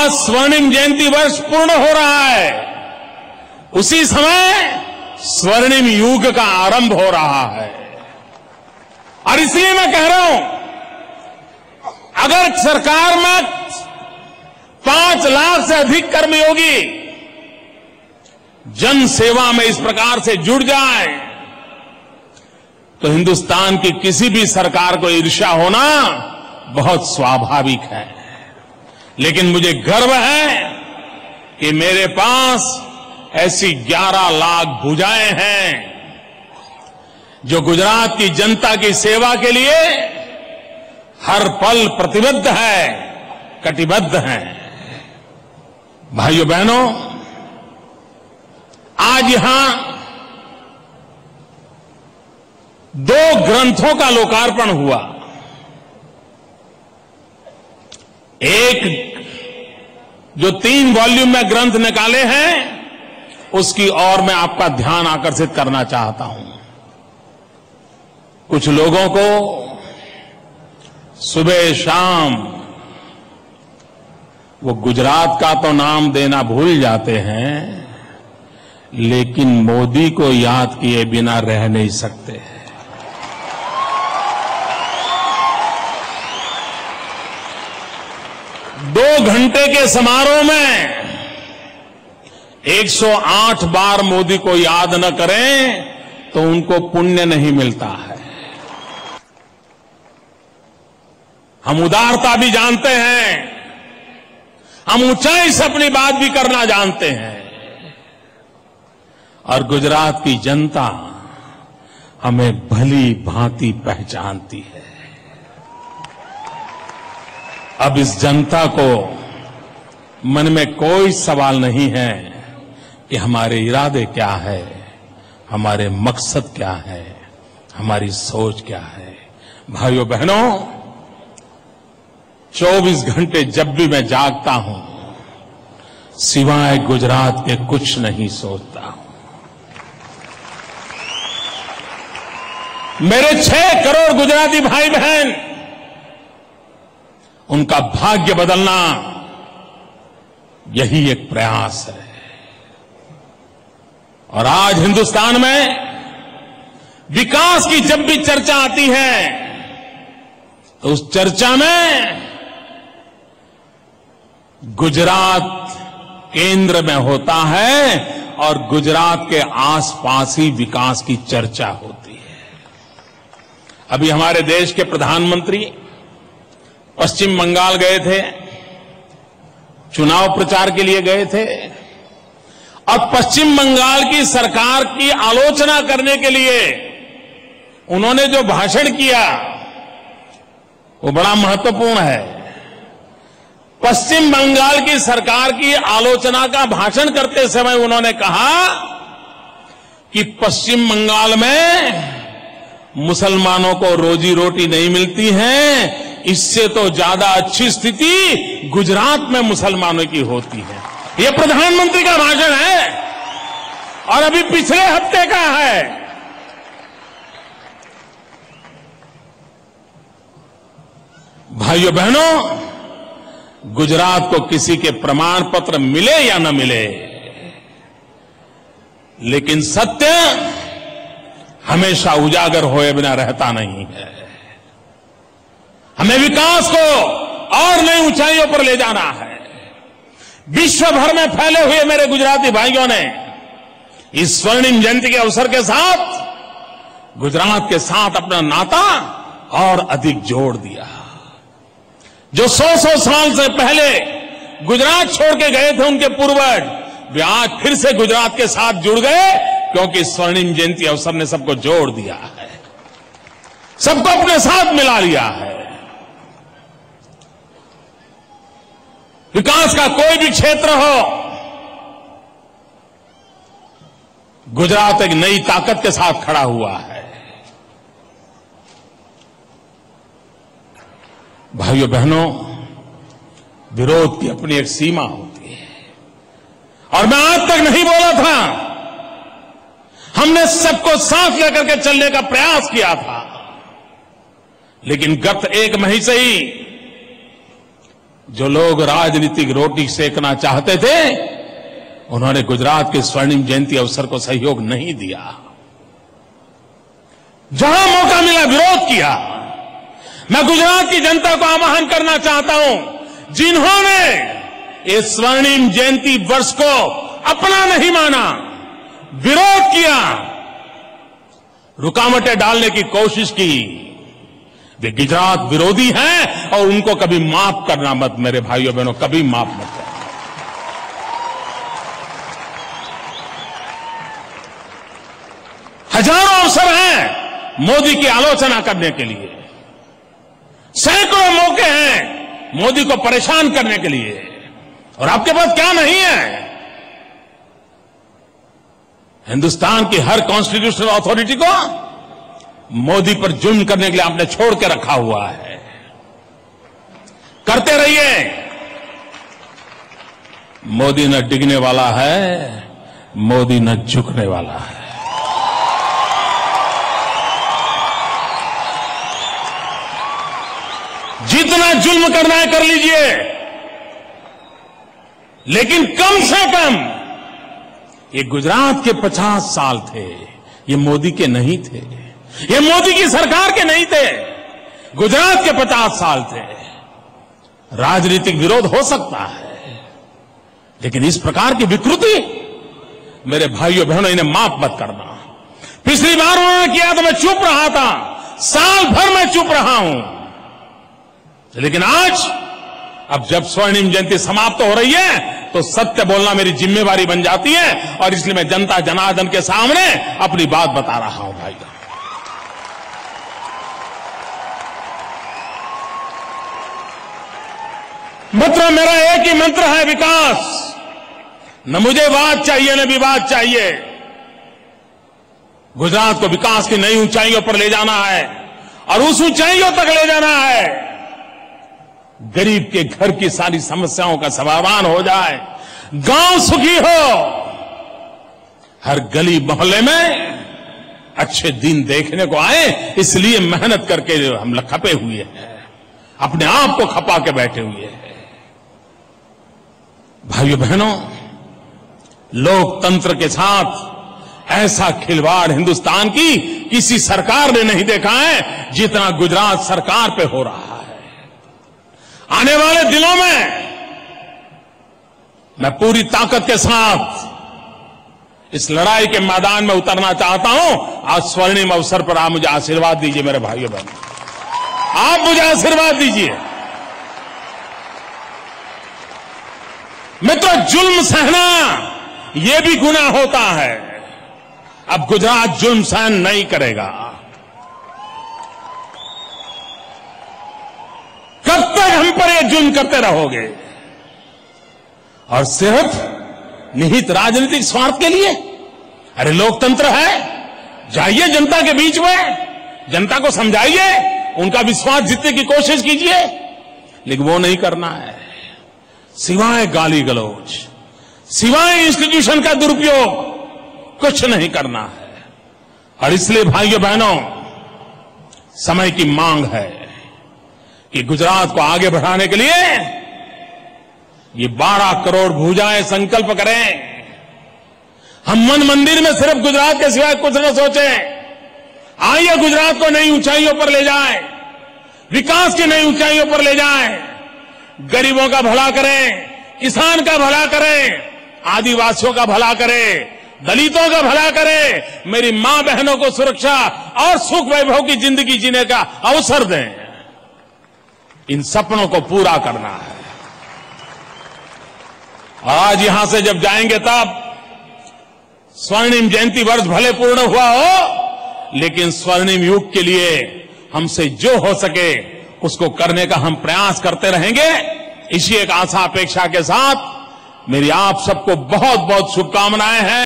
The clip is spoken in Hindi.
आज स्वर्णिम जयंती वर्ष पूर्ण हो रहा है, उसी समय स्वर्णिम युग का आरंभ हो रहा है। और इसलिए मैं कह रहा हूं, अगर सरकार में 5 लाख से अधिक कर्मयोगी जन सेवा में इस प्रकार से जुड़ जाए तो हिंदुस्तान की किसी भी सरकार को ईर्ष्या होना बहुत स्वाभाविक है। लेकिन मुझे गर्व है कि मेरे पास ऐसी 11 लाख भुजाएं हैं जो गुजरात की जनता की सेवा के लिए हर पल प्रतिबद्ध है, कटिबद्ध हैं। भाइयों बहनों, आज यहां 2 ग्रंथों का लोकार्पण हुआ। एक जो 3 वॉल्यूम में ग्रंथ निकाले हैं, उसकी ओर मैं आपका ध्यान आकर्षित करना चाहता हूं। कुछ लोगों को सुबह शाम वो गुजरात का तो नाम देना भूल जाते हैं, लेकिन मोदी को याद किए बिना रह नहीं सकते हैं। 2 घंटे के समारोह में 108 बार मोदी को याद न करें तो उनको पुण्य नहीं मिलता है। हम उदारता भी जानते हैं, हम ऊंचाई से अपनी बात भी करना जानते हैं, और गुजरात की जनता हमें भली भांति पहचानती है। अब इस जनता को मन में कोई सवाल नहीं है कि हमारे इरादे क्या है, हमारे मकसद क्या है, हमारी सोच क्या है। भाइयों बहनों, 24 घंटे जब भी मैं जागता हूं, सिवाय गुजरात के कुछ नहीं सोचता हूं। मेरे 6 करोड़ गुजराती भाई बहन, उनका भाग्य बदलना यही एक प्रयास है। और आज हिंदुस्तान में विकास की जब भी चर्चा आती है तो उस चर्चा में गुजरात केंद्र में होता है और गुजरात के आसपास ही विकास की चर्चा होती है। अभी हमारे देश के प्रधानमंत्री पश्चिम बंगाल गए थे, चुनाव प्रचार के लिए गए थे, और पश्चिम बंगाल की सरकार की आलोचना करने के लिए उन्होंने जो भाषण किया वो बड़ा महत्वपूर्ण है। पश्चिम बंगाल की सरकार की आलोचना का भाषण करते समय उन्होंने कहा कि पश्चिम बंगाल में मुसलमानों को रोजी रोटी नहीं मिलती है, इससे तो ज्यादा अच्छी स्थिति गुजरात में मुसलमानों की होती है। यह प्रधानमंत्री का भाषण है और अभी पिछले हफ्ते का है। भाइयों बहनों, गुजरात को किसी के प्रमाण पत्र मिले या न मिले, लेकिन सत्य हमेशा उजागर होए बिना रहता नहीं है। हमें विकास को और नई ऊंचाइयों पर ले जाना है। विश्व भर में फैले हुए मेरे गुजराती भाइयों ने इस स्वर्णिम जयंती के अवसर के साथ गुजरात के साथ अपना नाता और अधिक जोड़ दिया। जो 100 साल से पहले गुजरात छोड़ के गए थे उनके पूर्वज, वे आज फिर से गुजरात के साथ जुड़ गए, क्योंकि स्वर्णिम जयंती अवसर ने सबको जोड़ दिया है, सबको अपने साथ मिला लिया है। विकास का कोई भी क्षेत्र हो, गुजरात एक नई ताकत के साथ खड़ा हुआ है। भाइयों बहनों, विरोध की अपनी एक सीमा होती है, और मैं आज तक नहीं बोला था। हमने सबको साथ लेकर के चलने का प्रयास किया था, लेकिन गत 1 महीने से ही जो लोग राजनीतिक रोटी सेकना चाहते थे, उन्होंने गुजरात के स्वर्णिम जयंती अवसर को सहयोग नहीं दिया। जहां मौका मिला विरोध किया। मैं गुजरात की जनता को आह्वान करना चाहता हूं, जिन्होंने इस स्वर्णिम जयंती वर्ष को अपना नहीं माना, विरोध किया, रुकावटें डालने की कोशिश की, वे गुजरात विरोधी हैं और उनको कभी माफ करना मत, मेरे भाइयों बहनों, कभी माफ मत करना। हजारों अवसर हैं मोदी की आलोचना करने के लिए, सैकड़ों मौके हैं मोदी को परेशान करने के लिए, और आपके पास क्या नहीं है? हिंदुस्तान की हर कॉन्स्टिट्यूशनल अथॉरिटी को मोदी पर जुल्म करने के लिए आपने छोड़ के रखा हुआ है। करते रहिए। मोदी न डिगने वाला है, मोदी न झुकने वाला है। जितना जुल्म करना है कर लीजिए, लेकिन कम से कम ये गुजरात के 50 साल थे, ये मोदी के नहीं थे, ये मोदी की सरकार के नहीं थे, गुजरात के 50 साल थे। राजनीतिक विरोध हो सकता है, लेकिन इस प्रकार की विकृति, मेरे भाइयों बहनों, इन्हें माफ मत करना। पिछली बार उन्होंने किया तो मैं चुप रहा था, साल भर मैं चुप रहा हूं, लेकिन आज अब जब स्वर्णिम जयंती समाप्त हो रही है तो सत्य बोलना मेरी जिम्मेवारी बन जाती है, और इसलिए मैं जनता जनार्दन के सामने अपनी बात बता रहा हूं। भाई मित्रों, मेरा एक ही मंत्र है, विकास। न मुझे वाद चाहिए न विवाद चाहिए। गुजरात को विकास की नई ऊंचाइयों पर ले जाना है और उस ऊंचाइयों तक ले जाना है। गरीब के घर की सारी समस्याओं का समाधान हो जाए, गांव सुखी हो, हर गली मोहल्ले में अच्छे दिन देखने को आए, इसलिए मेहनत करके हम खपे हुए हैं, अपने आप को खपा के बैठे हुए हैं। भाइयों बहनों, लोकतंत्र के साथ ऐसा खिलवाड़ हिंदुस्तान की किसी सरकार ने नहीं देखा है जितना गुजरात सरकार पे हो रहा है। आने वाले दिनों में मैं पूरी ताकत के साथ इस लड़ाई के मैदान में उतरना चाहता हूं। आज स्वर्णिम अवसर पर आप मुझे आशीर्वाद दीजिए, मेरे भाइयों बहनों, आप मुझे आशीर्वाद दीजिए। मित्रों, जुल्म सहना यह भी गुनाह होता है। अब गुजरात जुल्म सहन नहीं करेगा। कब तक हम पर ये जुल्म करते रहोगे? और सिर्फ निहित राजनीतिक स्वार्थ के लिए? अरे लोकतंत्र है, जाइए जनता के बीच में, जनता को समझाइए, उनका विश्वास जीतने की कोशिश कीजिए, लेकिन वो नहीं करना है। सिवाय गाली गलौज, सिवाय इंस्टीट्यूशन का दुरुपयोग कुछ नहीं करना है। और इसलिए भाइयों बहनों, समय की मांग है कि गुजरात को आगे बढ़ाने के लिए ये 12 करोड़ भुजाएं संकल्प करें। हम मन मंदिर में सिर्फ गुजरात के सिवाय कुछ न सोचें। आइए गुजरात को नई ऊंचाइयों पर ले जाएं, विकास की नई ऊंचाइयों पर ले जाएं, गरीबों का भला करें, किसान का भला करें, आदिवासियों का भला करें, दलितों का भला करें, मेरी मां बहनों को सुरक्षा और सुख वैभव की जिंदगी जीने का अवसर दें। इन सपनों को पूरा करना है। और आज यहां से जब जाएंगे तब स्वर्णिम जयंती वर्ष भले पूर्ण हुआ हो, लेकिन स्वर्णिम युग के लिए हमसे जो हो सके उसको करने का हम प्रयास करते रहेंगे। इसी एक आशा अपेक्षा के साथ मेरी आप सबको बहुत बहुत शुभकामनाएं हैं।